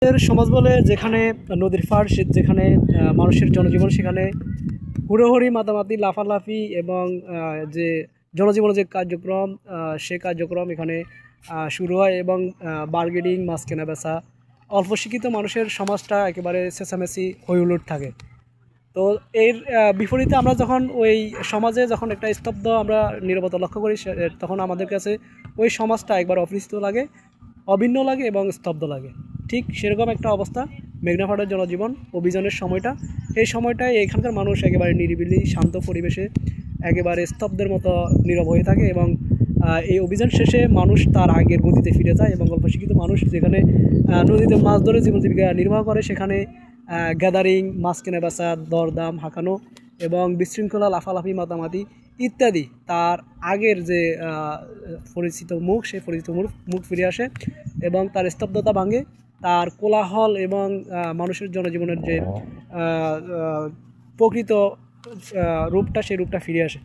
এর সমাজ বলে যেখানে নদীর পাড় যেখানে মানুষের জনজীবন সেখানে হুড়োহুড়ি মাতামাতি লাফালাফি এবং যে জনজীবনের যে কার্যক্রম সে কার্যক্রম এখানে শুরু হয় এবং বার্গেনিং মাছ কেনা বেচা অল্প শিক্ষিত মানুষের সমাজটা একেবারে চেঁচামেচি হইহুল্লোড় থাকে। তো এর বিপরীতে আমরা যখন ওই সমাজে যখন একটা স্তব্ধ আমরা নীরবতা লক্ষ্য করি তখন আমাদের কাছে ওই সমাজটা একবার অপরিচিত লাগে, অভিন্ন লাগে এবং স্তব্ধ লাগে। ঠিক সেরকম একটা অবস্থা মেঘনা ঘাটের জনজীবন অভিযানের সময়টা। এই সময়টায় এখানকার মানুষ একেবারে নিরিবিলি শান্ত পরিবেশে একেবারে স্তব্ধের মতো নীরব হয়ে থাকে এবং এই অভিযান শেষে মানুষ তার আগের গতিতে ফিরে যায় এবং অল্প শিক্ষিত মানুষ যেখানে নদীতে মাছ ধরে জীবন জীবিকা নির্বাহ করে সেখানে গ্যাদারিং, মাছ কেনা বেচা, দরদাম হাঁকানো এবং বিশৃঙ্খলা লাফালাফি মাতামাতি ইত্যাদি তার আগের যে পরিচিত মুখ সেই পরিচিত মুখ ফিরে আসে এবং তার স্তব্ধতা ভাঙে, তার কোলাহল এবং মানুষের জনজীবনের যে প্রকৃত রূপটা সেই রূপটা ফিরে আসে।